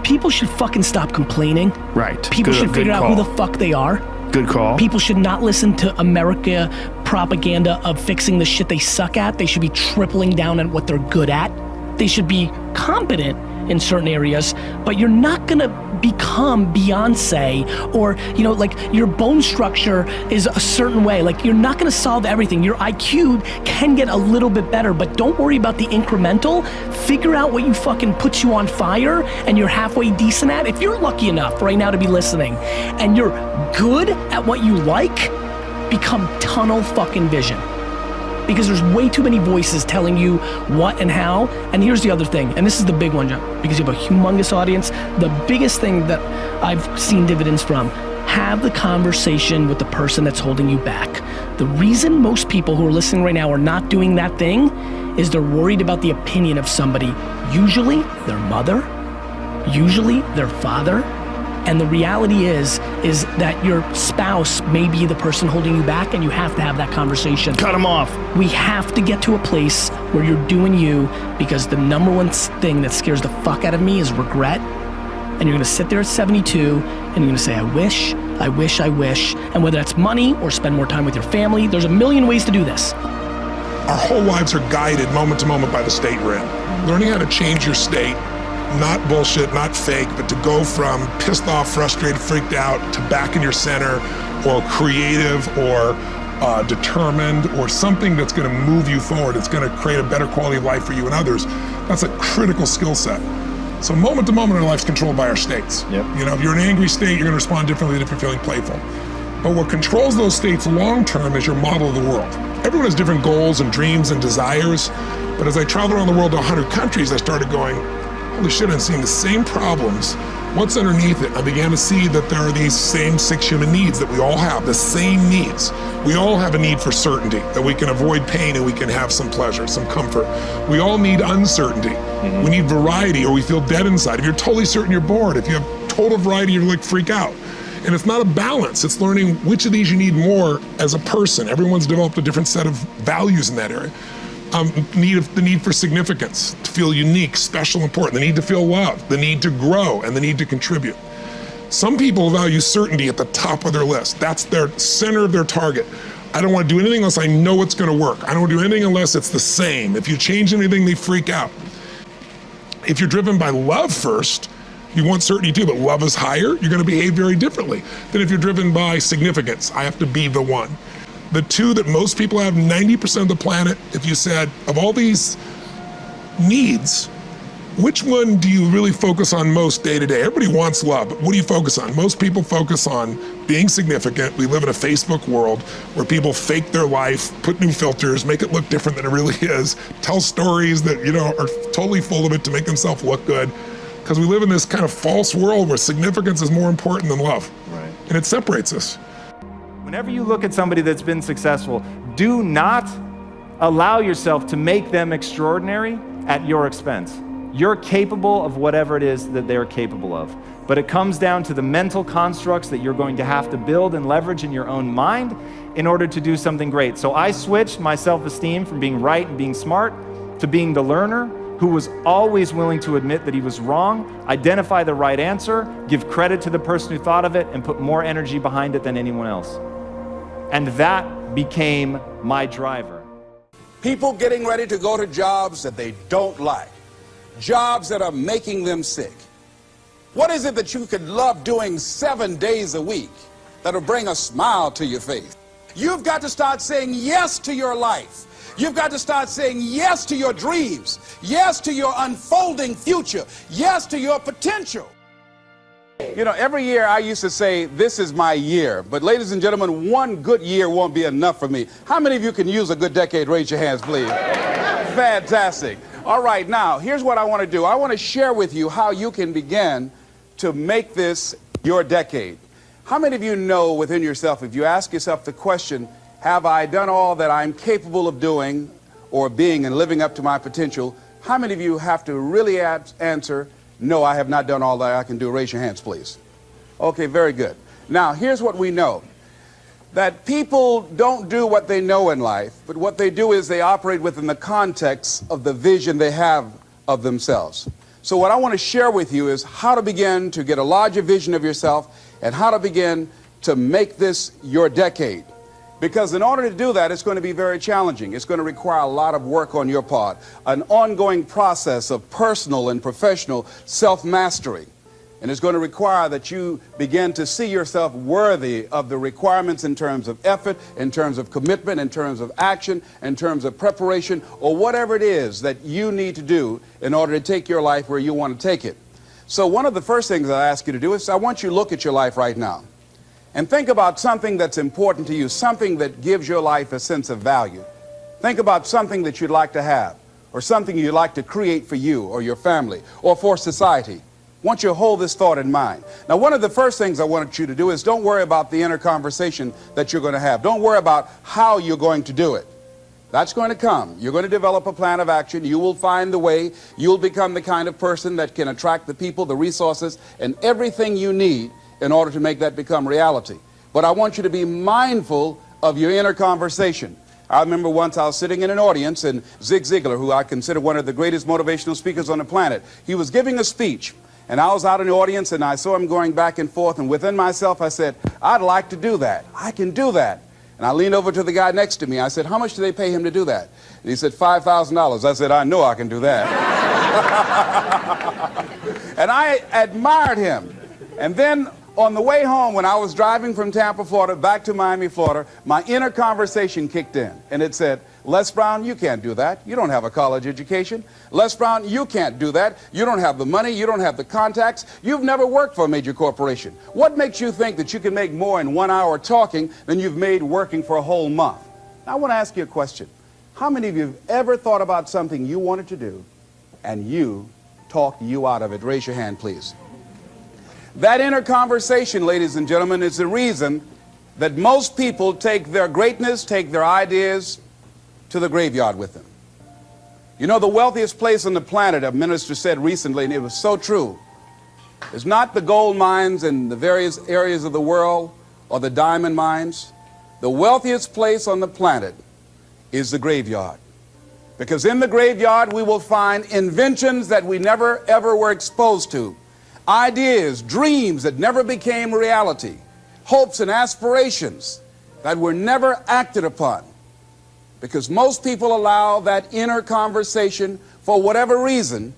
people should fucking stop complaining. Right. People should figure out who the fuck they are. Good call. People should not listen to America propaganda of fixing the shit they suck at. They should be tripling down on what they're good at. They should be competent in certain areas, but you're not gonna become Beyonce or, you know, like your bone structure is a certain way. Like you're not gonna solve everything. Your IQ can get a little bit better, but don't worry about the incremental. Figure out what you fucking puts you on fire and you're halfway decent at. If you're lucky enough right now to be listening and you're good at what you like, become tunnel fucking vision. Because there's way too many voices telling you what and how. And here's the other thing, and this is the big one, John, because you have a humongous audience. The biggest thing that I've seen dividends from, have the conversation with the person that's holding you back. The reason most people who are listening right now are not doing that thing is they're worried about the opinion of somebody, usually their mother, usually their father. And the reality is that your spouse may be the person holding you back, and you have to have that conversation. Cut them off. We have to get to a place where you're doing you, because the number one thing that scares the fuck out of me is regret. And you're gonna sit there at 72 and you're gonna say, I wish, I wish, I wish. And whether that's money or spend more time with your family, there's a million ways to do this. Our whole lives are guided moment to moment by the state we're in. Learning how to change your state, not bullshit, not fake, but to go from pissed off, frustrated, freaked out to back in your center, or creative, or determined, or something that's gonna move you forward. It's gonna create a better quality of life for you and others. That's a critical skill set. So moment to moment, our life's controlled by our states. Yep. You know, if you're in an angry state, you're gonna respond differently than if you're feeling playful. But what controls those states long term is your model of the world. Everyone has different goals and dreams and desires, but as I traveled around the world to 100 countries, I started going, holy shit, I'm seeing the same problems. What's underneath it? I began to see that there are these same 6 human needs that we all have, the same needs. We all have a need for certainty, that we can avoid pain and we can have some pleasure, some comfort. We all need uncertainty. We need variety, or we feel dead inside. If you're totally certain, you're bored. If you have total variety, you're like freak out. And it's not a balance. It's learning which of these you need more as a person. Everyone's developed a different set of values in that area. The need for significance, to feel unique, special, important, the need to feel loved, the need to grow, and the need to contribute. Some people value certainty at the top of their list. That's their center of their target. I don't want to do anything unless I know it's going to work. I don't want to do anything unless it's the same. If you change anything, they freak out. If you're driven by love first, you want certainty too, but love is higher, you're going to behave very differently than if you're driven by significance. I have to be the one. The two that most people have, 90% of the planet, if you said, of all these needs, which one do you really focus on most day to day? Everybody wants love, but what do you focus on? Most people focus on being significant. We live in a Facebook world where people fake their life, put new filters, make it look different than it really is, tell stories that, you know, are totally full of it to make themselves look good. Because we live in this kind of false world where significance is more important than love. Right. And it separates us. Whenever you look at somebody that's been successful, do not allow yourself to make them extraordinary at your expense. You're capable of whatever it is that they're capable of. But it comes down to the mental constructs that you're going to have to build and leverage in your own mind in order to do something great. So I switched my self-esteem from being right and being smart to being the learner who was always willing to admit that he was wrong, identify the right answer, give credit to the person who thought of it, and put more energy behind it than anyone else. And that became my driver. People getting ready to go to jobs that they don't like, jobs that are making them sick. What is it that you could love doing 7 days a week that'll bring a smile to your face? You've got to start saying yes to your life. You've got to start saying yes to your dreams, yes to your unfolding future, yes to your potential. You know, every year I used to say, this is my year. But ladies and gentlemen, one good year won't be enough for me. How many of you can use a good decade? Raise your hands, please. Fantastic. All right, now, here's what I want to do. I want to share with you how you can begin to make this your decade. How many of you know within yourself, if you ask yourself the question, have I done all that I'm capable of doing or being and living up to my potential? How many of you have to really answer, no, I have not done all that I can do? Raise your hands, please. Okay, very good. Now, here's what we know. That people don't do what they know in life, but what they do is they operate within the context of the vision they have of themselves. So what I want to share with you is how to begin to get a larger vision of yourself and how to begin to make this your decade. Because in order to do that, it's going to be very challenging. It's going to require a lot of work on your part, an ongoing process of personal and professional self-mastery. And it's going to require that you begin to see yourself worthy of the requirements in terms of effort, in terms of commitment, in terms of action, in terms of preparation, or whatever it is that you need to do in order to take your life where you want to take it. So one of the first things I ask you to do is I want you to look at your life right now and think about something that's important to you, something that gives your life a sense of value. Think about something that you'd like to have, or something you'd like to create for you or your family or for society. I want you to hold this thought in mind. Now, one of the first things I want you to do is don't worry about the inner conversation that you're going to have. Don't worry about how you're going to do it. That's going to come. You're going to develop a plan of action. You will find the way. You'll become the kind of person that can attract the people, the resources, and everything you need in order to make that become reality. But I want you to be mindful of your inner conversation. I remember once I was sitting in an audience, and Zig Ziglar, who I consider one of the greatest motivational speakers on the planet, he was giving a speech, and I was out in the audience, and I saw him going back and forth, and within myself I said, I'd like to do that. I can do that. And I leaned over to the guy next to me. I said, how much do they pay him to do that? And he said, $5,000. I said, I know I can do that. And I admired him. And then on the way home, when I was driving from Tampa, Florida, back to Miami, Florida, my inner conversation kicked in. And it said, Les Brown, you can't do that. You don't have a college education. Les Brown, you can't do that. You don't have the money. You don't have the contacts. You've never worked for a major corporation. What makes you think that you can make more in 1 hour talking than you've made working for a whole month? Now, I want to ask you a question. How many of you have ever thought about something you wanted to do and you talked you out of it? Raise your hand, please. That inner conversation, ladies and gentlemen, is the reason that most people take their greatness, take their ideas to the graveyard with them. You know, the wealthiest place on the planet, a minister said recently, and it was so true, is not the gold mines in the various areas of the world or the diamond mines. The wealthiest place on the planet is the graveyard. Because in the graveyard we will find inventions that we never ever were exposed to. Ideas, dreams that never became reality, hopes and aspirations that were never acted upon. Because most people allow that inner conversation, for whatever reason,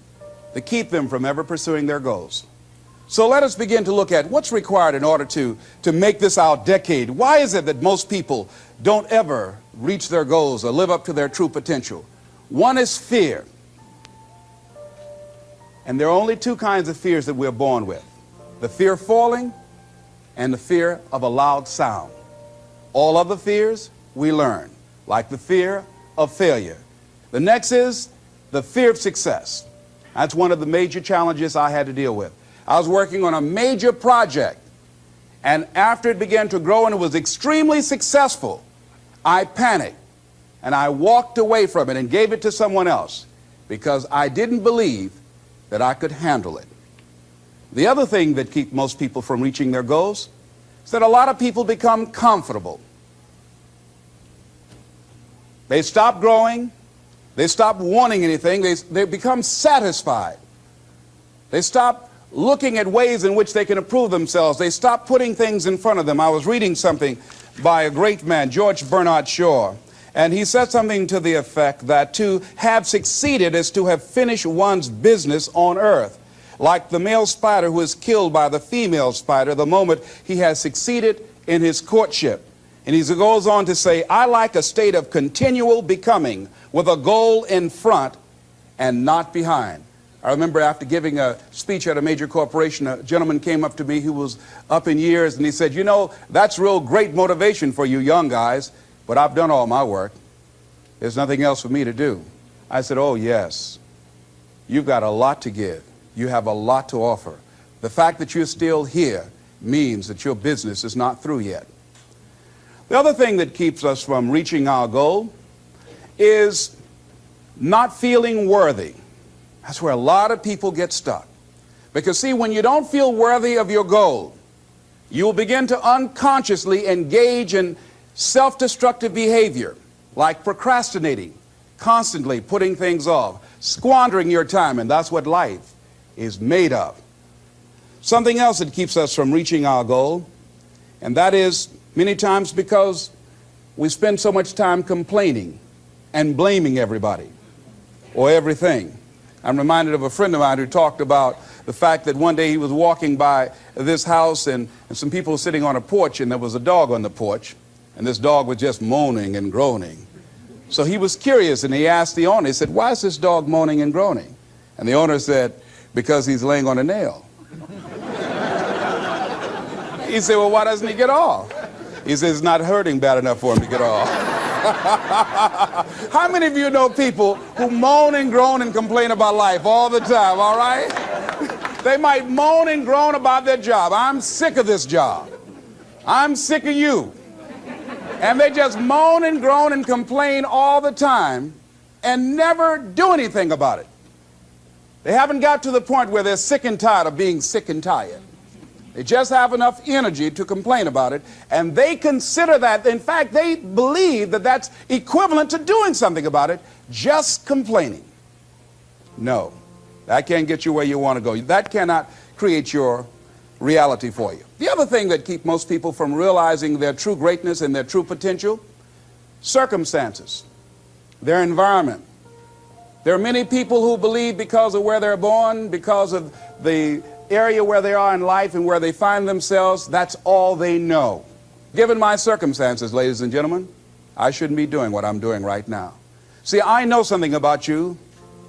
to keep them from ever pursuing their goals. So let us begin to look at what's required in order to make this our decade. Why is it that most people don't ever reach their goals or live up to their true potential? One is fear. And there are only two kinds of fears that we're born with. The fear of falling and the fear of a loud sound. All other fears we learn, like the fear of failure. The next is the fear of success. That's one of the major challenges I had to deal with. I was working on a major project, and after it began to grow and it was extremely successful, I panicked and I walked away from it and gave it to someone else because I didn't believe that I could handle it. The other thing that keeps most people from reaching their goals is that a lot of people become comfortable. They stop growing. They stop wanting anything. They become satisfied. They stop looking at ways in which they can improve themselves. They stop putting things in front of them. I was reading something by a great man, George Bernard Shaw, and he said something to the effect that to have succeeded is to have finished one's business on earth. Like the male spider who is killed by the female spider the moment he has succeeded in his courtship. And he goes on to say, I like a state of continual becoming with a goal in front and not behind. I remember after giving a speech at a major corporation, a gentleman came up to me who was up in years, and he said, you know, that's real great motivation for you young guys, but I've done all my work. There's nothing else for me to do. I said, oh, yes. You've got a lot to give. You have a lot to offer. The fact that you're still here means that your business is not through yet. The other thing that keeps us from reaching our goal is not feeling worthy. That's where a lot of people get stuck. Because, see, when you don't feel worthy of your goal, you'll begin to unconsciously engage in self-destructive behavior, like procrastinating, constantly putting things off, squandering your time, and that's what life is made of. Something else that keeps us from reaching our goal, and that is many times because we spend so much time complaining and blaming everybody or everything. I'm reminded of a friend of mine who talked about the fact that one day he was walking by this house and some people were sitting on a porch, and there was a dog on the porch, and this dog was just moaning and groaning. So he was curious, and he asked the owner, he said, "Why is this dog moaning and groaning?" And the owner said, "Because he's laying on a nail." He said, "Well, why doesn't he get off?" He says, "It's not hurting bad enough for him to get off." How many of you know people who moan and groan and complain about life all the time, all right? They might moan and groan about their job. "I'm sick of this job. I'm sick of you." And they just moan and groan and complain all the time and never do anything about it. They haven't got to the point where they're sick and tired of being sick and tired. They just have enough energy to complain about it, and they consider that, in fact, they believe that that's equivalent to doing something about it, just complaining. No, that can't get you where you want to go. That cannot create your reality for you. The other thing that keeps most people from realizing their true greatness and their true potential, circumstances, their environment. There are many people who believe because of where they're born, because of the area where they are in life and where they find themselves, that's all they know. Given my circumstances, ladies and gentlemen, I shouldn't be doing what I'm doing right now. See, I know something about you,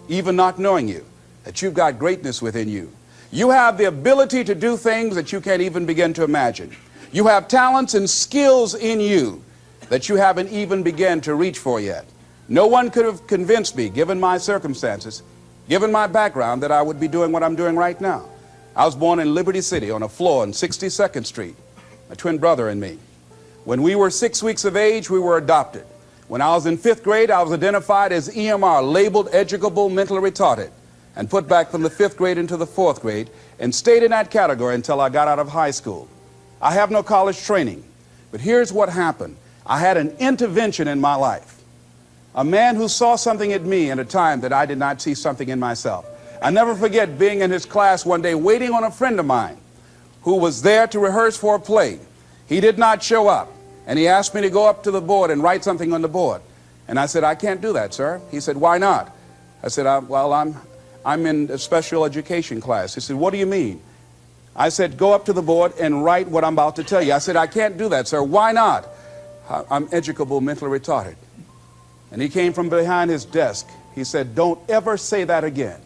even not knowing you, that you've got greatness within you. You have the ability to do things that you can't even begin to imagine. You have talents and skills in you that you haven't even begun to reach for yet. No one could have convinced me, given my circumstances, given my background, that I would be doing what I'm doing right now. I was born in Liberty City on a floor on 62nd Street, my twin brother and me. When we were 6 weeks of age, we were adopted. When I was in 5th grade, I was identified as EMR, labeled educable mentally retarded, and put back from the 5th grade into the 4th grade and stayed in that category until I got out of high school. I have no college training, but here's what happened. I had an intervention in my life. A man who saw something in me at a time that I did not see something in myself. I never forget being in his class one day waiting on a friend of mine who was there to rehearse for a play. He did not show up, and he asked me to go up to the board and write something on the board. And I said, "I can't do that, sir." He said, "Why not?" I said, "Well, I'm in a special education class." He said, "What do you mean?" I said, "Go up to the board and write what I'm about to tell you." I said, "I can't do that, sir." "Why not?" "I'm educable mentally retarded." And he came from behind his desk. He said, "Don't ever say that again.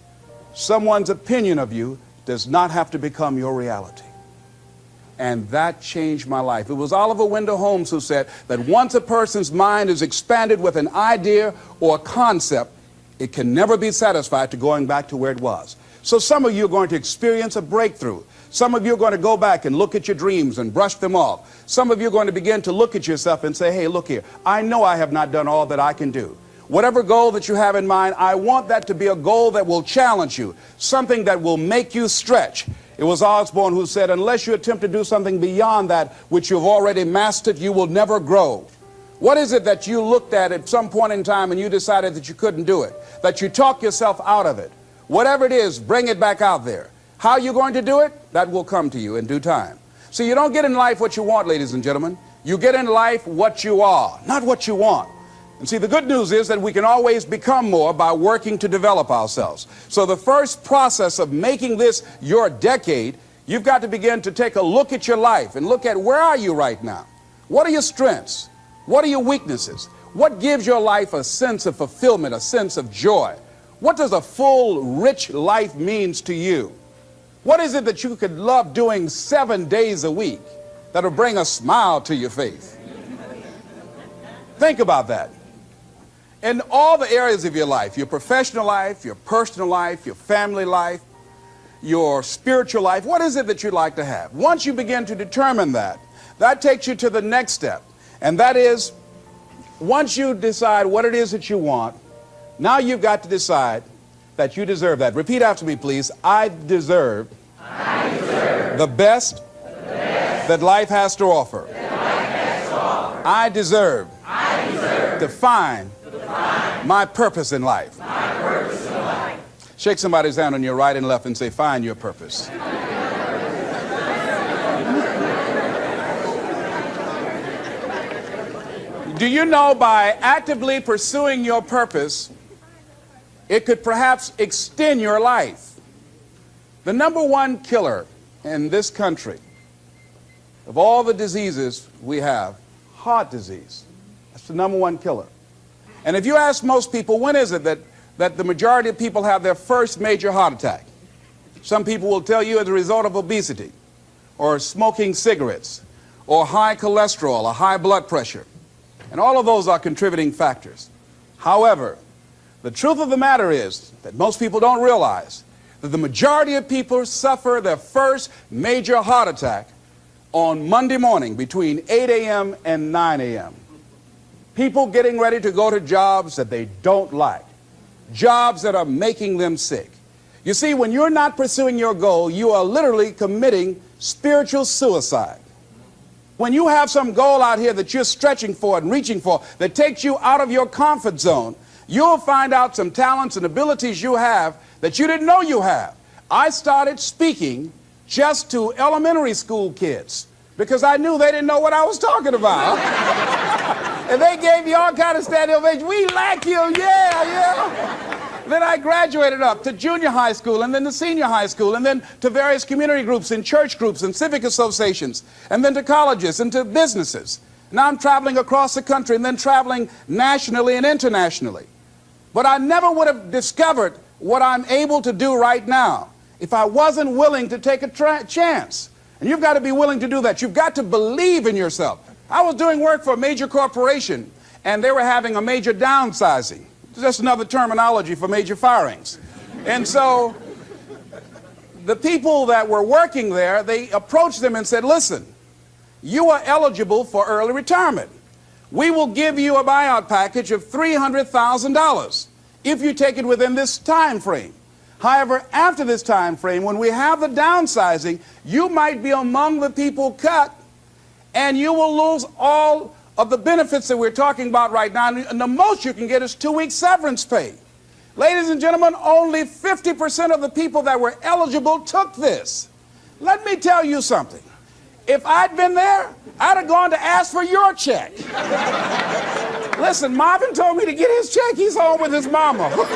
Someone's opinion of you does not have to become your reality." And that changed my life. It was Oliver Wendell Holmes who said that once a person's mind is expanded with an idea or a concept, it can never be satisfied to going back to where it was. So some of you are going to experience a breakthrough. Some of you are going to go back and look at your dreams and brush them off. Some of you are going to begin to look at yourself and say, "Hey, look here, I know I have not done all that I can do." Whatever goal that you have in mind, I want that to be a goal that will challenge you, something that will make you stretch. It was Osborne who said, unless you attempt to do something beyond that which you've already mastered, you will never grow. What is it that you looked at some point in time and you decided that you couldn't do it, that you talked yourself out of it? Whatever it is, bring it back out there. How you're going to do it, that will come to you in due time. So you don't get in life what you want, ladies and gentlemen. You get in life what you are, not what you want. And see, the good news is that we can always become more by working to develop ourselves. So the first process of making this your decade, you've got to begin to take a look at your life and look at where are you right now? What are your strengths? What are your weaknesses? What gives your life a sense of fulfillment, a sense of joy? What does a full, rich life means to you? What is it that you could love doing 7 days a week that'll bring a smile to your face? Think about that. In all the areas of your life, your professional life, your personal life, your family life, your spiritual life, what is it that you'd like to have? Once you begin to determine that, that takes you to the next step. And that is, once you decide what it is that you want, now you've got to decide that you deserve that. Repeat after me, please. I deserve the best that life has to offer. I deserve to find my purpose in life. Shake somebody's hand on your right and left and say, find your purpose. Do you know by actively pursuing your purpose, it could perhaps extend your life? The number one killer in this country of all the diseases we have, heart disease. That's the number one killer. And if you ask most people, when is it that the majority of people have their first major heart attack? Some people will tell you as a result of obesity, or smoking cigarettes, or high cholesterol, or high blood pressure. And all of those are contributing factors. However, the truth of the matter is that most people don't realize that the majority of people suffer their first major heart attack on Monday morning between 8 a.m. and 9 a.m. People getting ready to go to jobs that they don't like, jobs that are making them sick. You see, when you're not pursuing your goal, you are literally committing spiritual suicide. When you have some goal out here that you're stretching for and reaching for that takes you out of your comfort zone, you'll find out some talents and abilities you have that you didn't know you have. I started speaking just to elementary school kids because I knew they didn't know what I was talking about. And they gave me all kind of standing ovation. We like you, yeah. Then I graduated up to junior high school and then to senior high school and then to various community groups and church groups and civic associations and then to colleges and to businesses. Now I'm traveling across the country and then traveling nationally and internationally. But I never would have discovered what I'm able to do right now if I wasn't willing to take a chance. And you've got to be willing to do that. You've got to believe in yourself. I was doing work for a major corporation and they were having a major downsizing. It's just another terminology for major firings. And so the people that were working there, they approached them and said, listen, you are eligible for early retirement. We will give you a buyout package of $300,000 if you take it within this time frame. However, after this time frame, when we have the downsizing, you might be among the people cut and you will lose all of the benefits that we're talking about right now, and the most you can get is 2 weeks severance pay. Ladies and gentlemen, only 50% of the people that were eligible took this. Let me tell you something. If I'd been there, I'd have gone to ask for your check. Listen, Marvin told me to get his check. He's home with his mama. What?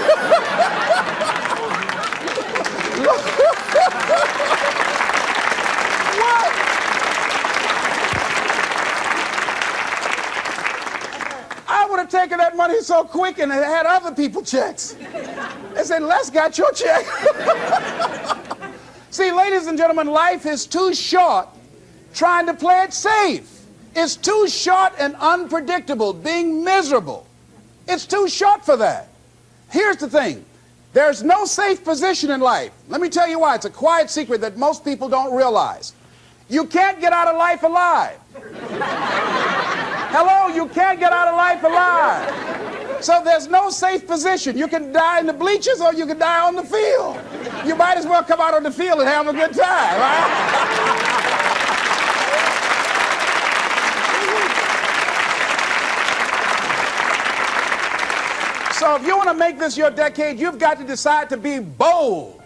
I would have taken that money so quick and had other people checks. They said, Les got your check. See, ladies and gentlemen, life is too short trying to play it safe. It's too short and unpredictable, being miserable. It's too short for that. Here's the thing. There's no safe position in life. Let me tell you why. It's a quiet secret that most people don't realize. You can't get out of life alive. Hello, you can't get out of life alive. So there's no safe position. You can die in the bleachers or you can die on the field. You might as well come out on the field and have a good time, right? So if you want to make this your decade, you've got to decide to be bold.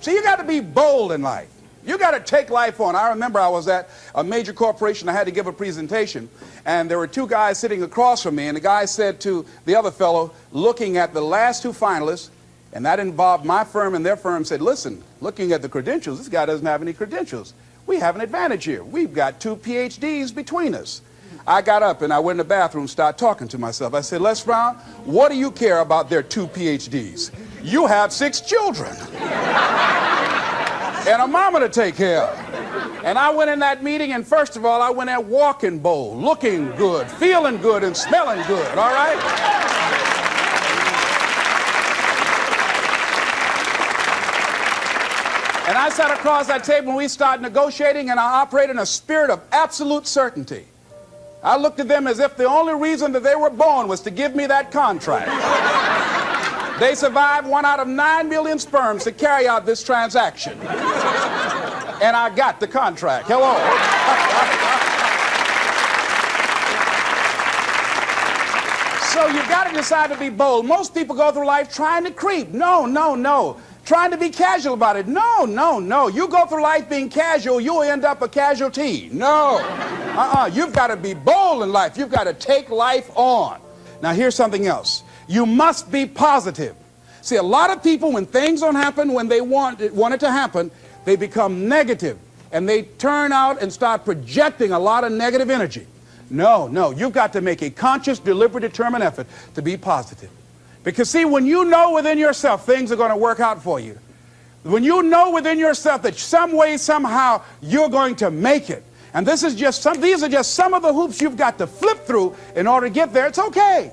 See, you got to be bold in life. You got to take life on. I remember I was at a major corporation. I had to give a presentation, and there were two guys sitting across from me, and the guy said to the other fellow, looking at the last two finalists, and that involved my firm and their firm, said, listen, looking at the credentials, this guy doesn't have any credentials. We have an advantage here. We've got 2 PhDs between us. I got up and I went in the bathroom and started talking to myself. I said, Les Brown, what do you care about their 2 PhDs? You have 6 children. And a mama to take care of. And I went in that meeting, and first of all, I went there walking bold, looking good, feeling good, and smelling good, all right? And I sat across that table, and we started negotiating, and I operated in a spirit of absolute certainty. I looked at them as if the only reason that they were born was to give me that contract. They survived 1 out of 9 million sperms to carry out this transaction. And I got the contract. Hello. So you've got to decide to be bold. Most people go through life trying to creep. No, no, no. Trying to be casual about it. No, no, no. You go through life being casual, you'll end up a casualty. No. You've got to be bold in life. You've got to take life on. Now here's something else. You must be positive. See, a lot of people, when things don't happen when they want it to happen, they become negative. And they turn out and start projecting a lot of negative energy. No, no. You've got to make a conscious, deliberate, determined effort to be positive. Because see, when you know within yourself things are going to work out for you, when you know within yourself that some way, somehow, you're going to make it, and these are just some of the hoops you've got to flip through in order to get there, it's okay.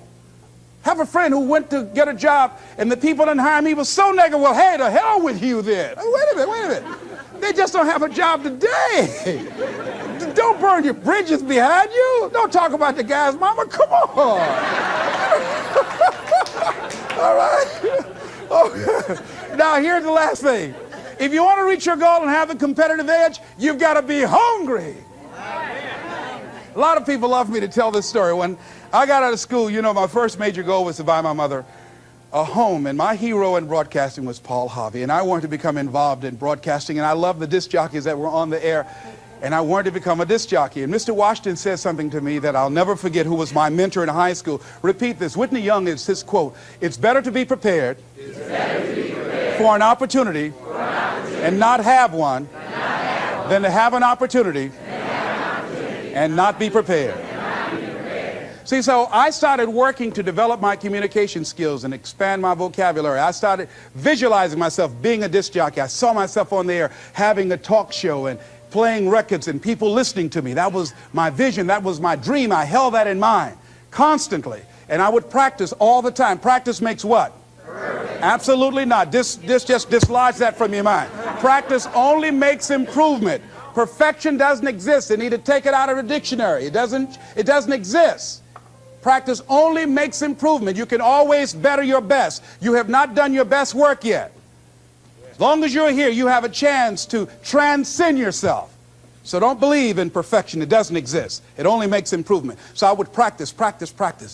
Have a friend who went to get a job and the people didn't hire him. He was so negative. Well, hey, to hell with you then. Wait a minute. They just don't have a job today. Don't burn your bridges behind you. Don't talk about the guy's mama. Come on. All right. Okay. Now, here's the last thing. If you want to reach your goal and have a competitive edge, you've got to be hungry. A lot of people love me to tell this story. When I got out of school, you know, my first major goal was to buy my mother a home, and my hero in broadcasting was Paul Harvey, and I wanted to become involved in broadcasting, and I loved the disc jockeys that were on the air, and I wanted to become a disc jockey. And Mr. Washington said something to me that I'll never forget, who was my mentor in high school. Repeat this. Whitney Young is his quote. It's better to be prepared, for an opportunity, and not have one, than to have an opportunity and not be prepared. See, so I started working to develop my communication skills and expand my vocabulary. I started visualizing myself being a disc jockey. I saw myself on the air having a talk show and playing records and people listening to me. That was my vision. That was my dream. I held that in mind constantly. And I would practice all the time. Practice makes what? Perfect. Absolutely not. Just dislodge that from your mind. Practice only makes improvement. Perfection doesn't exist. They need to take it out of the dictionary. It doesn't exist. Practice only makes improvement. You can always better your best. You have not done your best work yet. As long as you're here, you have a chance to transcend yourself. So don't believe in perfection. It doesn't exist. It only makes improvement. So I would practice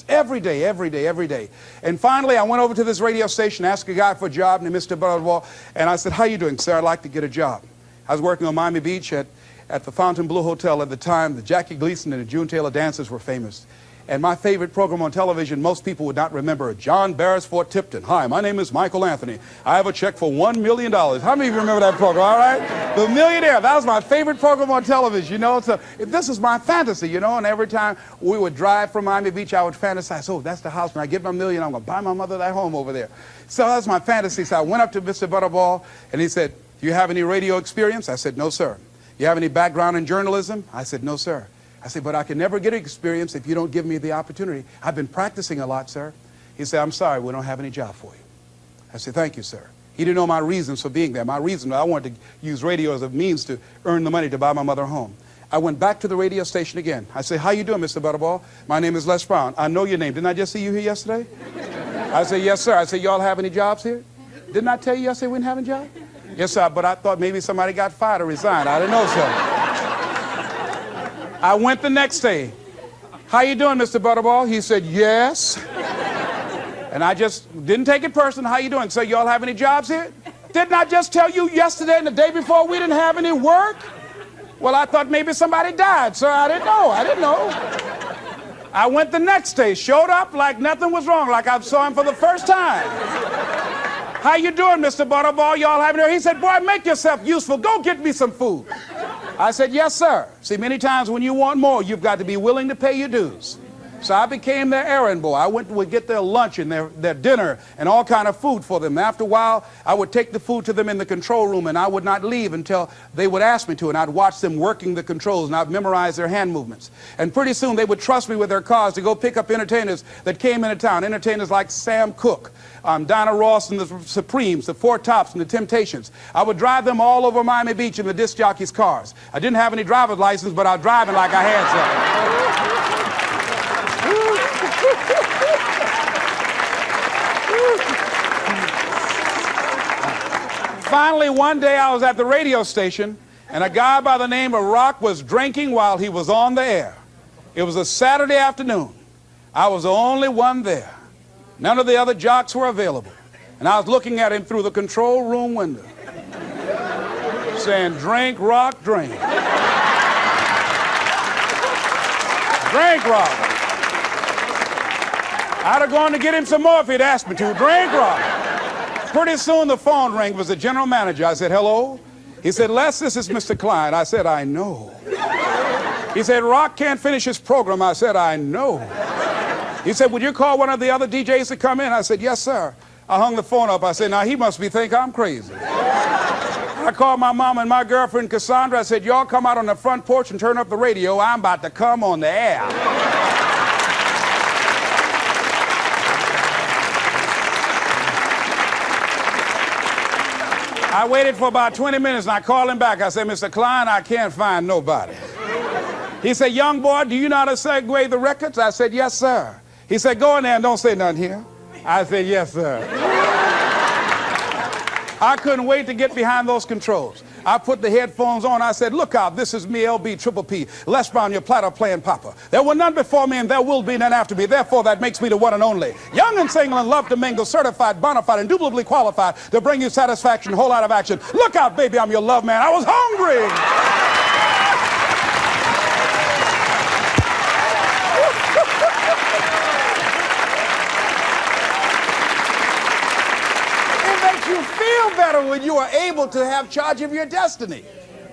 every day. And finally, I went over to this radio station, asked a guy for a job named Mr. Butterwall, and I said, how you doing, sir? I'd like to get a job. I was working on Miami Beach at the Fontainebleau Hotel at the time. The Jackie Gleason and the June Taylor dances were famous. And my favorite program on television, most people would not remember, John Beresford Tipton. Hi, my name is Michael Anthony. I have a check for $1 million. How many of you remember that program, all right? The Millionaire, that was my favorite program on television, you know. So this is my fantasy, you know, and every time we would drive from Miami Beach, I would fantasize, oh, that's the house. When I get my million, I'm going to buy my mother that home over there. So that's my fantasy. So I went up to Mr. Butterball, and he said, do you have any radio experience? I said, no, sir. You have any background in journalism? I said, no, sir. I said, but I can never get experience if you don't give me the opportunity. I've been practicing a lot, sir. He said, I'm sorry, we don't have any job for you. I said, thank you, sir. He didn't know my reasons for being there. My reason, I wanted to use radio as a means to earn the money to buy my mother a home. I went back to the radio station again. I said, how you doing, Mr. Butterball? My name is Les Brown. I know your name. Didn't I just see you here yesterday? I said, yes, sir. I said, y'all have any jobs here? Didn't I tell you yesterday we didn't have a job? Yes, sir, but I thought maybe somebody got fired or resigned. I didn't know, sir. I went the next day. How you doing, Mr. Butterball? He said, yes. And I just didn't take it personal. How you doing? So y'all have any jobs here? Didn't I just tell you yesterday and the day before we didn't have any work? Well, I thought maybe somebody died, sir. I didn't know. I went the next day, showed up like nothing was wrong, like I saw him for the first time. How you doing, Mr. Butterball? Y'all having here? He said, boy, make yourself useful. Go get me some food. I said, yes, sir. See, many times when you want more, you've got to be willing to pay your dues. So I became their errand boy. I would get their lunch and their dinner and all kind of food for them. After a while, I would take the food to them in the control room, and I would not leave until they would ask me to, and I'd watch them working the controls, and I'd memorize their hand movements. And pretty soon, they would trust me with their cars to go pick up entertainers that came into town, entertainers like Sam Cooke, Dinah Ross and the Supremes, the Four Tops and the Temptations. I would drive them all over Miami Beach in the disc jockeys' cars. I didn't have any driver's license, but I was driving like I had some. Finally, one day I was at the radio station, and a guy by the name of Rock was drinking while he was on the air. It was a Saturday afternoon. I was the only one there. None of the other jocks were available. And I was looking at him through the control room window, saying, drink, rock, drink. Drink, rock. I'd have gone to get him some more if he'd asked me to. Drink, rock. Pretty soon the phone rang. It was the general manager. I said, hello? He said, Les, this is Mr. Klein. I said, I know. He said, Rock can't finish his program. I said, I know. He said, would you call one of the other DJs to come in? I said, yes, sir. I hung the phone up. I said, now he must think I'm crazy. I called my mom and my girlfriend Cassandra. I said, y'all come out on the front porch and turn up the radio. I'm about to come on the air. I waited for about 20 minutes and I called him back. I said, Mr. Klein, I can't find nobody. He said, young boy, do you know how to segue the records? I said, yes, sir. He said, go in there and don't say nothing here. I said, yes, sir. I couldn't wait to get behind those controls. I put the headphones on. I said, look out, this is me, LB, Triple P, Les Brown, your platter playing Papa. There were none before me and there will be none after me. Therefore, that makes me the one and only. Young and single and love to mingle, certified, bona fide, indubitably qualified to bring you satisfaction, whole lot of action. Look out, baby, I'm your love man. I was hungry. Better when you are able to have charge of your destiny,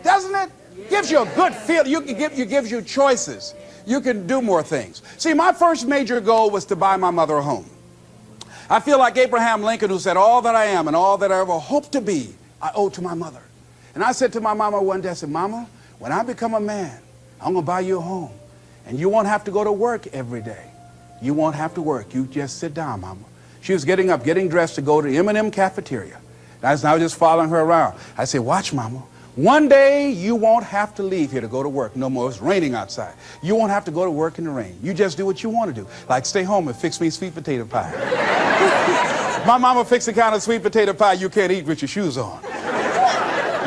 doesn't it? Gives you a good feel. Gives you choices. You can do more things. See, my first major goal was to buy my mother a home. I feel like Abraham Lincoln, who said, all that I am and all that I ever hope to be, I owe to my mother. And I said to my mama one day, I said, Mama, when I become a man, I'm going to buy you a home. And you won't have to go to work every day. You won't have to work. You just sit down, Mama. She was getting up, getting dressed to go to M&M cafeteria. I was just following her around. I said, watch, Mama. One day you won't have to leave here to go to work no more. It's raining outside. You won't have to go to work in the rain. You just do what you want to do. Like stay home and fix me sweet potato pie. My mama fixed the kind of sweet potato pie you can't eat with your shoes on.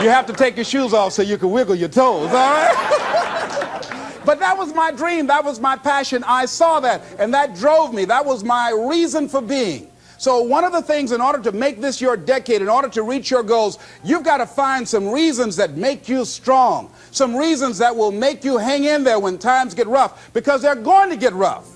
You have to take your shoes off so you can wiggle your toes, all right? But that was my dream. That was my passion. I saw that, and that drove me. That was my reason for being. So one of the things, in order to make this your decade, in order to reach your goals, you've got to find some reasons that make you strong, some reasons that will make you hang in there when times get rough, because they're going to get rough.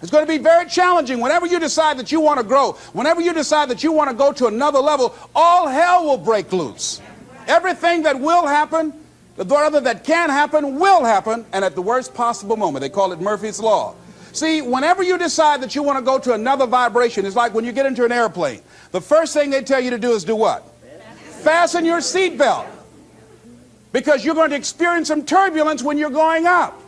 It's going to be very challenging. Whenever you decide that you want to grow, whenever you decide that you want to go to another level, all hell will break loose. Everything that will happen, rather that can happen, will happen, and at the worst possible moment. They call it Murphy's Law. See, whenever you decide that you want to go to another vibration, it's like when you get into an airplane. The first thing they tell you to do is do what? Fasten your seatbelt. Because you're going to experience some turbulence when you're going up.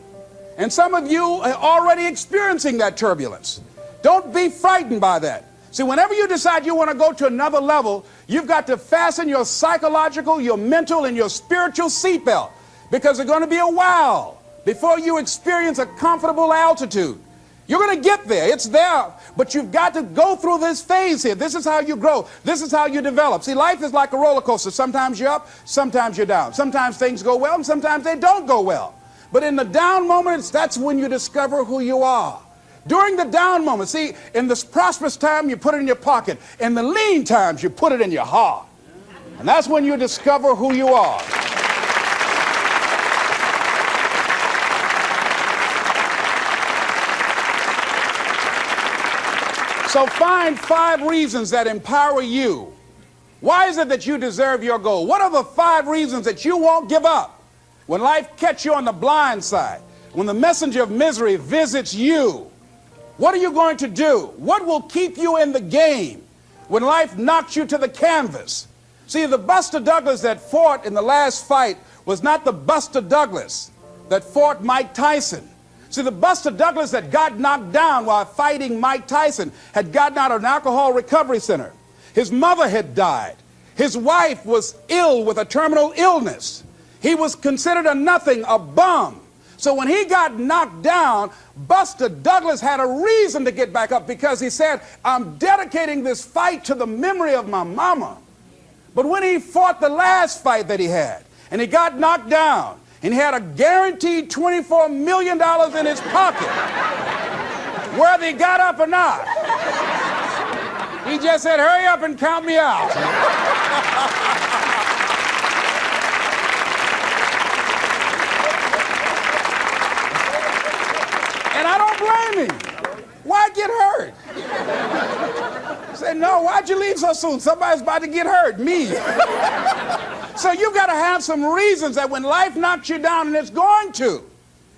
And some of you are already experiencing that turbulence. Don't be frightened by that. See, whenever you decide you want to go to another level, you've got to fasten your psychological, your mental, and your spiritual seatbelt. Because there's going to be a while before you experience a comfortable altitude. You're going to get there. It's there. But you've got to go through this phase here. This is how you grow. This is how you develop. See, life is like a roller coaster. Sometimes you're up, sometimes you're down. Sometimes things go well, and sometimes they don't go well. But in the down moments, that's when you discover who you are. During the down moments, see, in this prosperous time, you put it in your pocket. In the lean times, you put it in your heart. And that's when you discover who you are. So find 5 reasons that empower you. Why is it that you deserve your goal? What are the 5 reasons that you won't give up when life catches you on the blind side? When the messenger of misery visits you? What are you going to do? What will keep you in the game when life knocks you to the canvas? See, the Buster Douglas that fought in the last fight was not the Buster Douglas that fought Mike Tyson. See, the Buster Douglas that got knocked down while fighting Mike Tyson had gotten out of an alcohol recovery center. His mother had died. His wife was ill with a terminal illness. He was considered a nothing, a bum. So when he got knocked down, Buster Douglas had a reason to get back up, because he said, I'm dedicating this fight to the memory of my mama. But when he fought the last fight that he had, and he got knocked down, and he had a guaranteed $24 million in his pocket, whether he got up or not. He just said, hurry up and count me out. And I don't blame him. Why get hurt? I said, no, why'd you leave so soon? Somebody's about to get hurt, me. So you've got to have some reasons that when life knocks you down, and it's going to.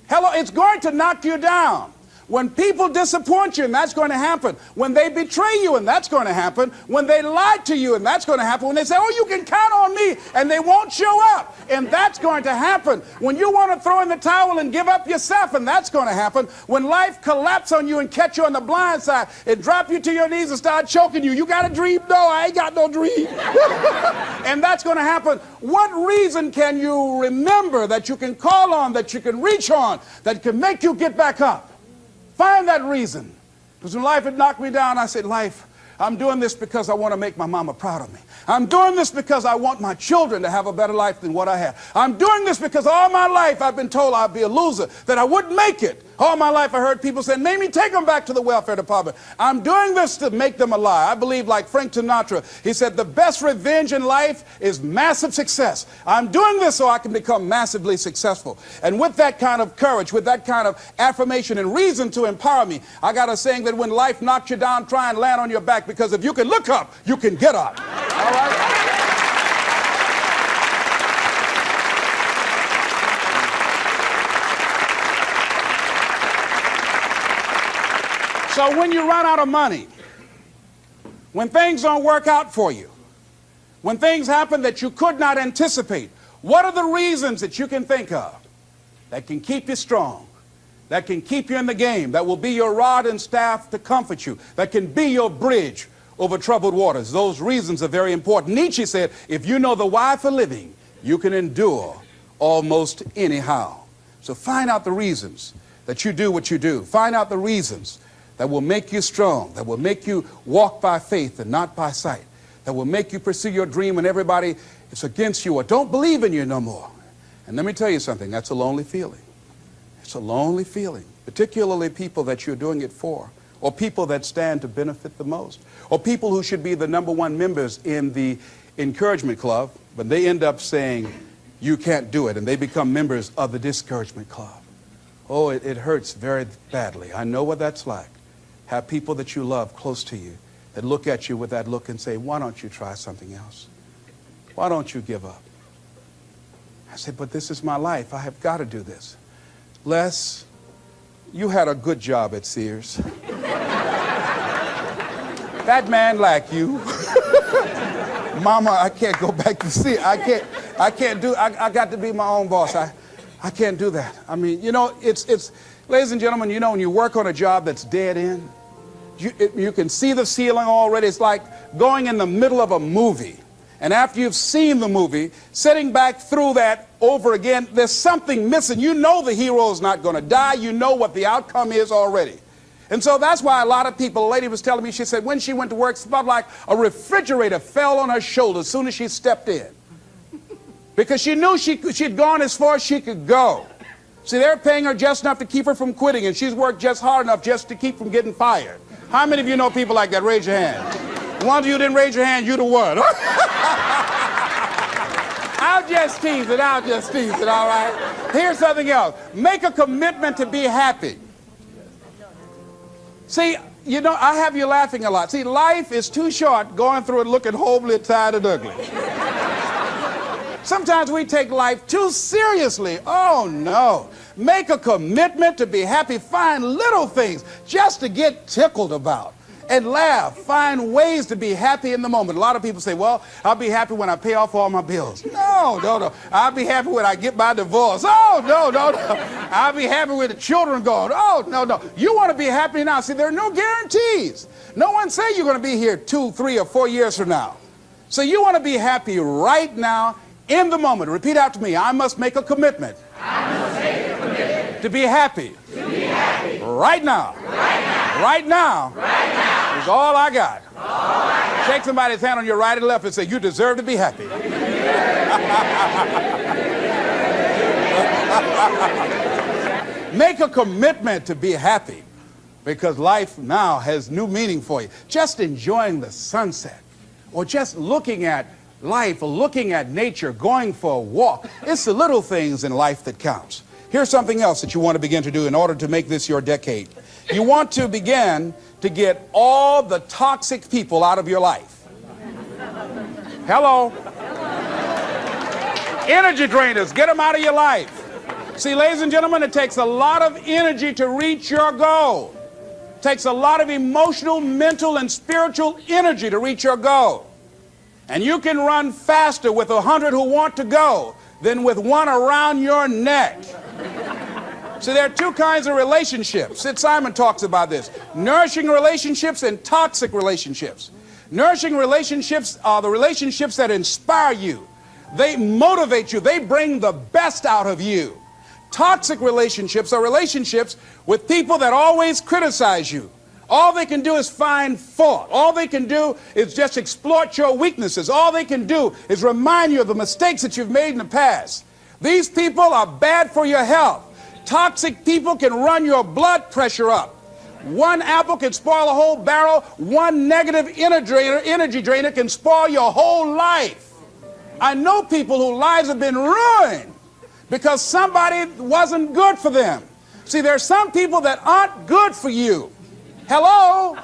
Hello, it's going to knock you down. When people disappoint you, and that's going to happen. When they betray you, and that's going to happen. When they lie to you, and that's going to happen. When they say, oh, you can count on me, and they won't show up, and that's going to happen. When you want to throw in the towel and give up yourself, and that's going to happen. When life collapses on you and catch you on the blind side, and drop you to your knees and start choking you. You got a dream? No, I ain't got no dream. And that's going to happen. What reason can you remember that you can call on, that you can reach on, that can make you get back up? Find that reason. Because when life had knocked me down, I said, life, I'm doing this because I want to make my mama proud of me. I'm doing this because I want my children to have a better life than what I have. I'm doing this because all my life I've been told I'd be a loser, that I wouldn't make it. All my life I heard people say, maybe take them back to the welfare department. I'm doing this to make them alive. I believe, like Frank Sinatra, he said, the best revenge in life is massive success. I'm doing this so I can become massively successful. And with that kind of courage, with that kind of affirmation and reason to empower me, I got a saying that when life knocks you down, try and land on your back, because if you can look up, you can get up. All right? So when you run out of money, when things don't work out for you, when things happen that you could not anticipate, what are the reasons that you can think of that can keep you strong, that can keep you in the game, that will be your rod and staff to comfort you, that can be your bridge over troubled waters? Those reasons are very important. Nietzsche said, if you know the why for living, you can endure almost anyhow. So find out the reasons that you do what you do. Find out the reasons that will make you strong, that will make you walk by faith and not by sight, that will make you pursue your dream when everybody is against you or don't believe in you no more. And let me tell you something, that's a lonely feeling. It's a lonely feeling, particularly people that you're doing it for, or people that stand to benefit the most, or people who should be the #1 members in the encouragement club, but they end up saying, you can't do it, and they become members of the discouragement club. Oh, it hurts very badly. I know what that's like. Have people that you love close to you that look at you with that look and say, why don't you try something else? Why don't you give up? I said, but this is my life. I have got to do this. Les, you had a good job at Sears. That man like you. Mama, I can't go back to Sears. I got to be my own boss. I can't do that. I mean, you know, it's ladies and gentlemen, you know, when you work on a job that's dead end, you can see the ceiling already. It's like going in the middle of a movie. And after you've seen the movie, sitting back through that over again, there's something missing. You know the hero's not going to die. You know what the outcome is already. And so that's why a lot of people, a lady was telling me, she said when she went to work, it felt like a refrigerator fell on her shoulder as soon as she stepped in. Because she knew she'd gone as far as she could go. See, they're paying her just enough to keep her from quitting, and she's worked just hard enough just to keep from getting fired. How many of you know people like that? Raise your hand. The ones of you didn't raise your hand, you the one. I'll just tease it, all right? Here's something else. Make a commitment to be happy. See, you know, I have you laughing a lot. See, life is too short going through it looking homely, tired, and ugly. Sometimes we take life too seriously. Oh, no. Make a commitment to be happy. Find little things just to get tickled about and laugh. Find ways to be happy in the moment. A lot of people say, well, I'll be happy when I pay off all my bills. No. I'll be happy when I get my divorce. Oh, no. I'll be happy with the children gone. Oh, no. You want to be happy now. See, there are no guarantees. No one say you're going to be here 2, 3, or 4 years from now. So you want to be happy right now, in the moment. Repeat after me. I must make a commitment. I must make a commitment. To be happy. To be happy. Right now. Right now. Right now. Right now. Is all I got. All I got. Shake somebody's hand on your right and left and say, you deserve to be happy. Make a commitment to be happy. because life now has new meaning for you. Just enjoying the sunset, or just looking at life, or looking at nature, going for a walk. It's the little things in life that counts. Here's something else that you want to begin to do in order to make this your decade. You want to begin to get all the toxic people out of your life. Hello? Energy drainers, get them out of your life. See, ladies and gentlemen, it takes a lot of energy to reach your goal. It takes a lot of emotional, mental, and spiritual energy to reach your goal. And you can run faster with 100 who want to go than with one around your neck. So there are two kinds of relationships. Sid Simon talks about this. Nourishing relationships and toxic relationships. Nourishing relationships are the relationships that inspire you. They motivate you. They bring the best out of you. Toxic relationships are relationships with people that always criticize you. All they can do is find fault. All they can do is just exploit your weaknesses. All they can do is remind you of the mistakes that you've made in the past. These people are bad for your health. Toxic people can run your blood pressure up. One apple can spoil a whole barrel. One negative energy drainer can spoil your whole life. I know people whose lives have been ruined because somebody wasn't good for them. See, there are some people that aren't good for you. Hello?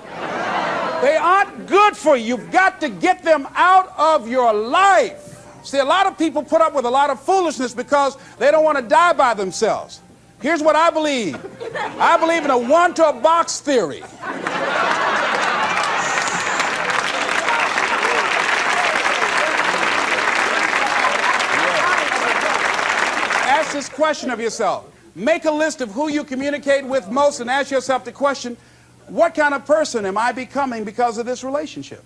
They aren't good for you. You've got to get them out of your life. See, a lot of people put up with a lot of foolishness because they don't want to die by themselves. Here's what I believe. I believe in a one-to-a-box theory. Ask this question of yourself. Make a list of who you communicate with most and ask yourself the question, what kind of person am I becoming because of this relationship?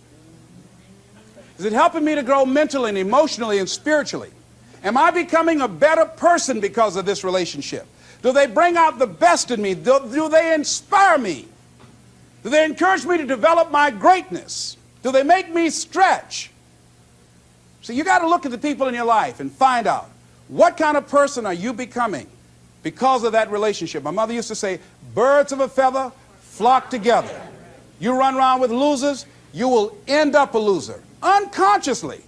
Is it helping me to grow mentally and emotionally and spiritually? Am I becoming a better person because of this relationship? Do they bring out the best in me? Do they inspire me? Do they encourage me to develop my greatness? Do they make me stretch? So you got to look at the people in your life and find out, what kind of person are you becoming because of that relationship? My mother used to say, birds of a feather flock together. You run around with losers, you will end up a loser. Unconsciously.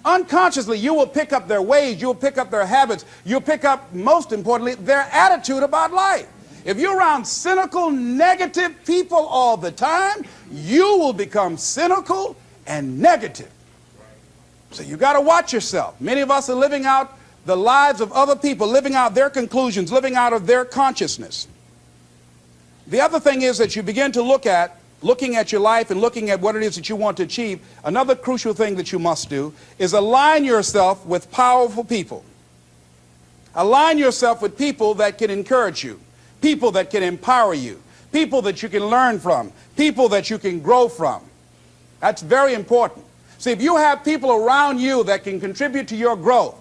Unconsciously, you will pick up their ways, you'll pick up their habits, you'll pick up, most importantly, their attitude about life. If you're around cynical, negative people all the time, you will become cynical and negative. So you got to watch yourself. Many of us are living out the lives of other people, living out their conclusions, living out of their consciousness. The other thing is that you begin to looking at your life and looking at what it is that you want to achieve. Another crucial thing that you must do is align yourself with powerful people. Align yourself with people that can encourage you, people that can empower you, people that you can learn from, people that you can grow from. That's very important. See, if you have people around you that can contribute to your growth.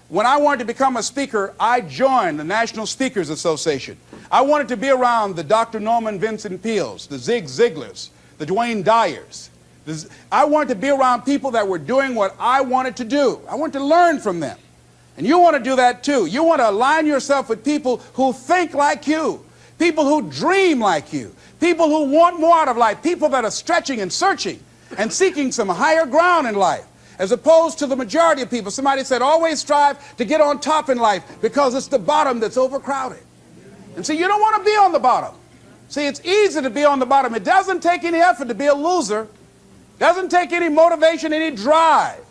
When I wanted to become a speaker, I joined the National Speakers Association. I wanted to be around the Dr. Norman Vincent Peales, the Zig Ziglars, the Dwayne Dyers. I wanted to be around people that were doing what I wanted to do. I wanted to learn from them. And you want to do that too. You want to align yourself with people who think like you, people who dream like you, people who want more out of life, people that are stretching and searching and seeking some higher ground in life. As opposed to the majority of people. Somebody said, always strive to get on top in life because it's the bottom that's overcrowded. And see, you don't want to be on the bottom. See, it's easy to be on the bottom. It doesn't take any effort to be a loser. It doesn't take any motivation, any drive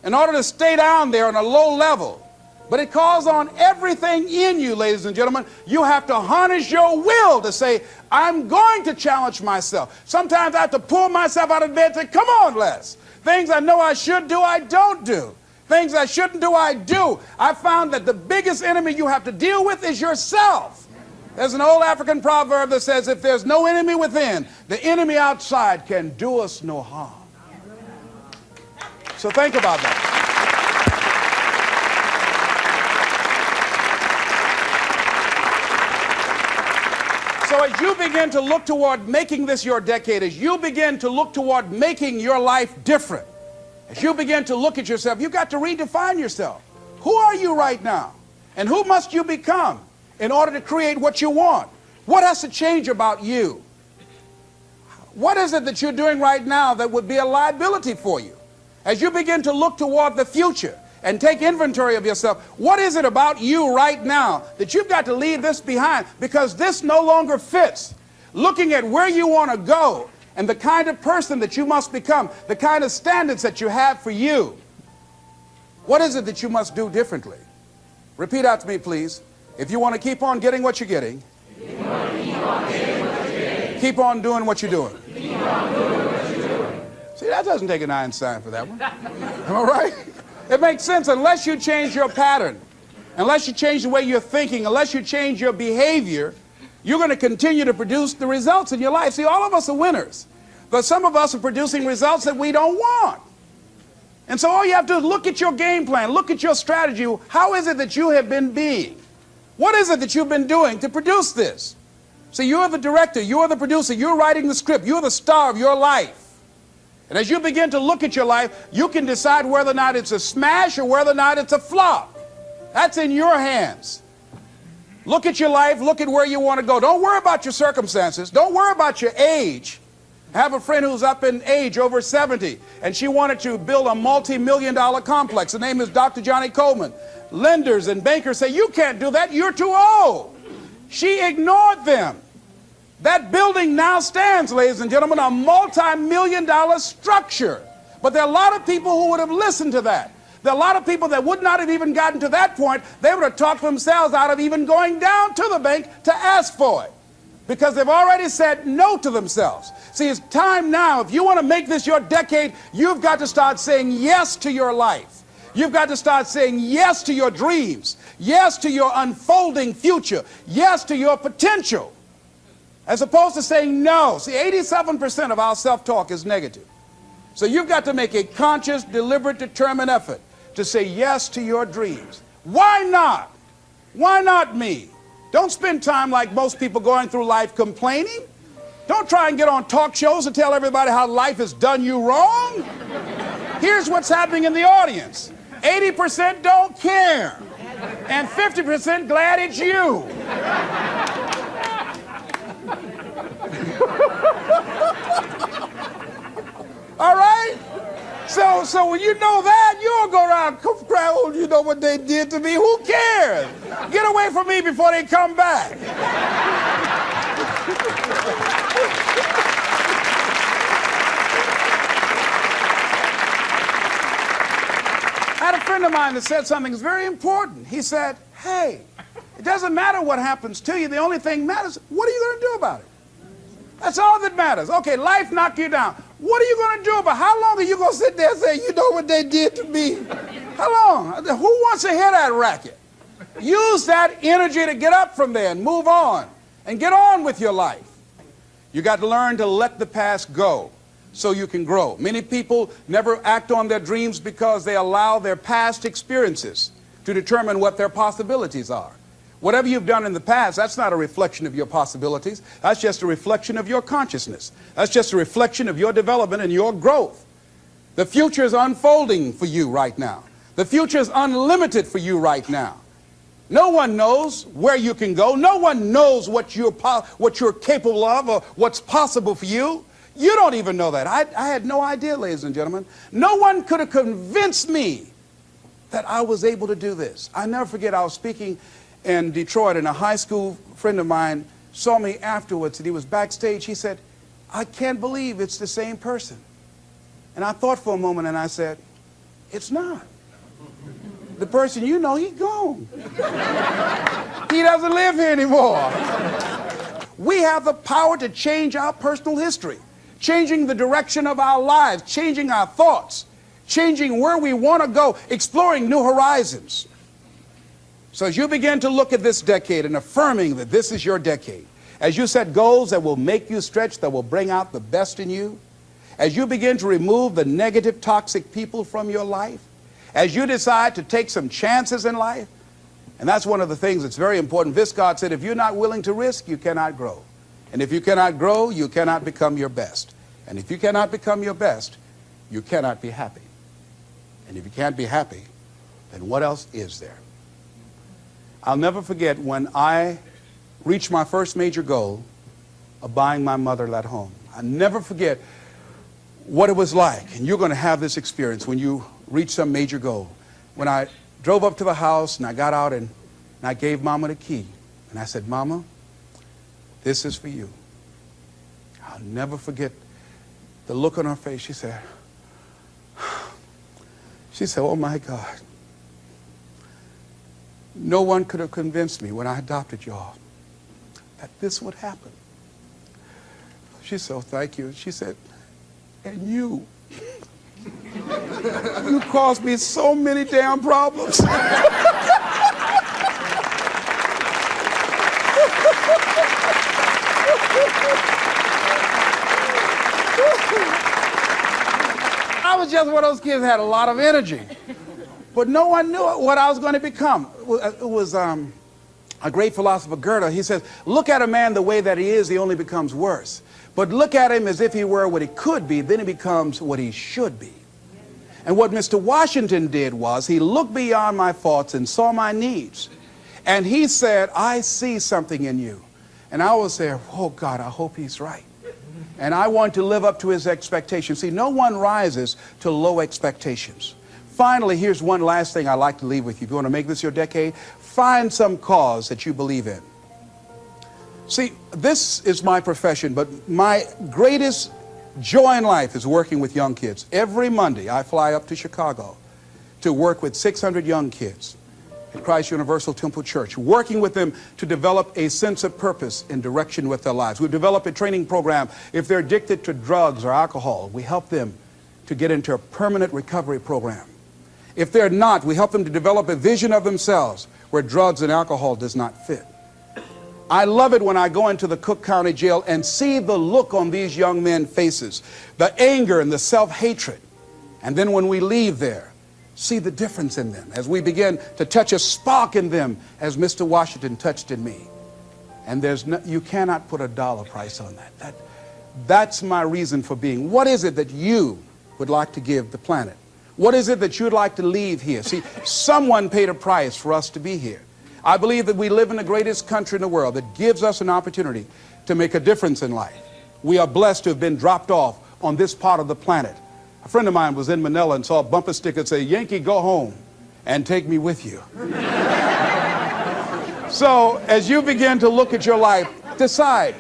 in order to stay down there on a low level. But it calls on everything in you, ladies and gentlemen. You have to harness your will to say, I'm going to challenge myself. Sometimes I have to pull myself out of bed and say, come on, Les. Things I know I should do, I don't do. Things I shouldn't do, I do. I found that the biggest enemy you have to deal with is yourself. There's an old African proverb that says, if there's no enemy within, the enemy outside can do us no harm. So think about that. So as you begin to look toward making this your decade, as you begin to look toward making your life different, as you begin to look at yourself, you've got to redefine yourself. Who are you right now? And who must you become in order to create what you want? What has to change about you? What is it that you're doing right now that would be a liability for you? As you begin to look toward the future and take inventory of yourself, what is it about you right now that you've got to leave this behind because this no longer fits? Looking at where you want to go and the kind of person that you must become, the kind of standards that you have for you. What is it that you must do differently? Repeat out to me, please. If you want to keep on getting what you're getting, keep on doing what you're doing. See, that doesn't take an Einstein for that one. Am I right? It makes sense unless you change your pattern, unless you change the way you're thinking, unless you change your behavior, you're going to continue to produce the results in your life. See, all of us are winners, but some of us are producing results that we don't want. And so all you have to do is look at your game plan, look at your strategy. How is it that you have been being? What is it that you've been doing to produce this? See, you're the director, you're the producer, you're writing the script, you're the star of your life. And as you begin to look at your life, you can decide whether or not it's a smash or whether or not it's a flop. That's in your hands. Look at your life, look at where you want to go. Don't worry about your circumstances. Don't worry about your age. I have a friend who's up in age, over 70, and she wanted to build a multi-million-dollar complex. The name is Dr. Johnny Coleman. Lenders and bankers say, you can't do that, you're too old. She ignored them. That building now stands, ladies and gentlemen, a multi-million-dollar structure. But there are a lot of people who would have listened to that. There are a lot of people that would not have even gotten to that point. They would have talked themselves out of even going down to the bank to ask for it, because they've already said no to themselves. See, it's time now. If you want to make this your decade, you've got to start saying yes to your life. You've got to start saying yes to your dreams, yes to your unfolding future, yes to your potential, as opposed to saying no. See, 87% of our self-talk is negative. So you've got to make a conscious, deliberate, determined effort to say yes to your dreams. Why not? Why not me? Don't spend time like most people going through life complaining. Don't try and get on talk shows and tell everybody how life has done you wrong. Here's what's happening in the audience. 80% don't care, and 50% glad it's you. All right? So when you know that, you don't go around crying, oh, you know what they did to me? Who cares? Get away from me before they come back. I had a friend of mine that said something that's very important. He said, hey, it doesn't matter what happens to you. The only thing matters, what are you going to do about it? That's all that matters. Okay, life knocked you down. What are you going to do about it? How long are you going to sit there and say, you know what they did to me? How long? Who wants to hear that racket? Use that energy to get up from there and move on and get on with your life. You got to learn to let the past go so you can grow. Many people never act on their dreams because they allow their past experiences to determine what their possibilities are. Whatever you've done in the past, that's not a reflection of your possibilities. That's just a reflection of your consciousness. That's just a reflection of your development and your growth. The future is unfolding for you right now. The future is unlimited for you right now. No one knows where you can go. No one knows what you're capable of or what's possible for you. You don't even know that. I had no idea, ladies and gentlemen. No one could have convinced me that I was able to do this. I never forget, I was speaking in Detroit, and a high school friend of mine saw me afterwards, and he was backstage. He said, I can't believe it's the same person. And I thought for a moment, and I said, it's not. The person you know, he's gone. He doesn't live here anymore. We have the power to change our personal history, changing the direction of our lives, changing our thoughts, changing where we want to go, exploring new horizons. So as you begin to look at this decade and affirming that this is your decade, as you set goals that will make you stretch, that will bring out the best in you, as you begin to remove the negative, toxic people from your life, as you decide to take some chances in life, and that's one of the things that's very important. Viscard said, if you're not willing to risk, you cannot grow. And if you cannot grow, you cannot become your best. And if you cannot become your best, you cannot be happy. And if you can't be happy, then what else is there? I'll never forget when I reach my first major goal of buying my mother that home. I never forget what it was like, and you're going to have this experience when you reach some major goal. When I drove up to the house and I got out and I gave Mama the key, and I said, Mama, this is for you. I'll never forget the look on her face. She said, oh my God, no one could have convinced me when I adopted y'all that this would happen. She said, oh, thank you. She said, and you caused me so many damn problems. I was just one of those kids that had a lot of energy. But no one knew what I was going to become. It was a great philosopher, Goethe. He says, look at a man the way that he is, he only becomes worse. But look at him as if he were what he could be, then he becomes what he should be. And what Mr. Washington did was he looked beyond my faults and saw my needs. And he said, I see something in you. And I was there, oh God, I hope he's right. And I want to live up to his expectations. See, no one rises to low expectations. Finally, here's one last thing I'd like to leave with you. If you want to make this your decade, find some cause that you believe in. See, this is my profession, but my greatest joy in life is working with young kids. Every Monday, I fly up to Chicago to work with 600 young kids at Christ Universal Temple Church, working with them to develop a sense of purpose and direction with their lives. We've developed a training program. If they're addicted to drugs or alcohol, we help them to get into a permanent recovery program. If they're not, we help them to develop a vision of themselves where drugs and alcohol does not fit. I love it when I go into the Cook County Jail and see the look on these young men's faces, the anger and the self-hatred. And then when we leave there, see the difference in them as we begin to touch a spark in them as Mr. Washington touched in me. And you cannot put a dollar price on that. That's my reason for being. What is it that you would like to give the planet? What is it that you'd like to leave here? See, someone paid a price for us to be here. I believe that we live in the greatest country in the world that gives us an opportunity to make a difference in life. We are blessed to have been dropped off on this part of the planet. A friend of mine was in Manila and saw a bumper sticker that said, Yankee, go home and take me with you. So as you begin to look at your life, decide,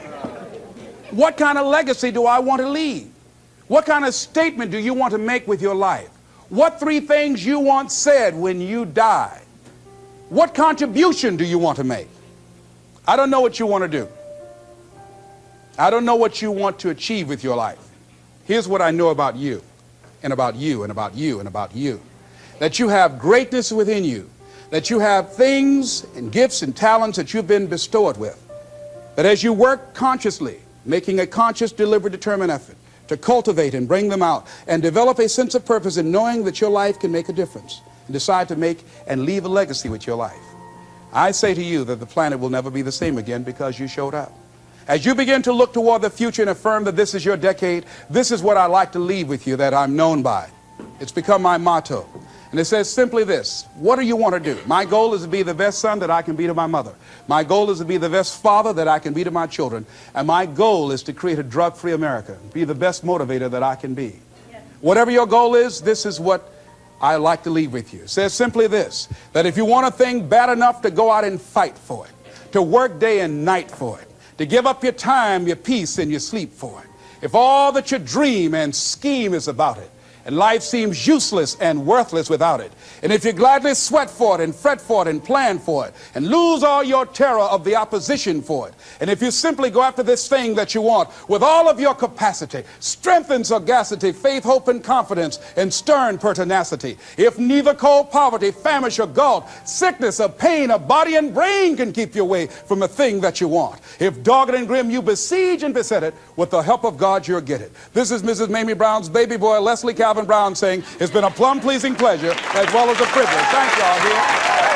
what kind of legacy do I want to leave? What kind of statement do you want to make with your life? What 3 things you want said when you die? What contribution do you want to make? I don't know what you want to do. I don't know what you want to achieve with your life. Here's what I know about you, and about you, and about you, and about you. That you have greatness within you. That you have things and gifts and talents that you've been bestowed with. That as you work consciously, making a conscious, deliberate, determined effort to cultivate and bring them out and develop a sense of purpose in knowing that your life can make a difference and decide to make and leave a legacy with your life. I say to you that the planet will never be the same again because you showed up. As you begin to look toward the future and affirm that this is your decade, this is what I like to leave with you that I'm known by. It's become my motto. And it says simply this: what do you want to do? My goal is to be the best son that I can be to my mother. My goal is to be the best father that I can be to my children. And my goal is to create a drug-free America, be the best motivator that I can be. Yes. Whatever your goal is, this is what I like to leave with you. It says simply this, that if you want a thing bad enough to go out and fight for it, to work day and night for it, to give up your time, your peace, and your sleep for it, if all that you dream and scheme is about it, and life seems useless and worthless without it, and if you gladly sweat for it and fret for it and plan for it and lose all your terror of the opposition for it, and if you simply go after this thing that you want with all of your capacity, strength and sagacity, faith, hope, and confidence, and stern pertinacity, if neither cold poverty, famish, or gulf, sickness, or pain, or body and brain can keep you away from a thing that you want, if dogged and grim you besiege and beset it, with the help of God you'll get it. This is Mrs. Mamie Brown's baby boy, Leslie Calvin Brown, saying it's been a plum-pleasing pleasure as well as a privilege. Thank y'all here.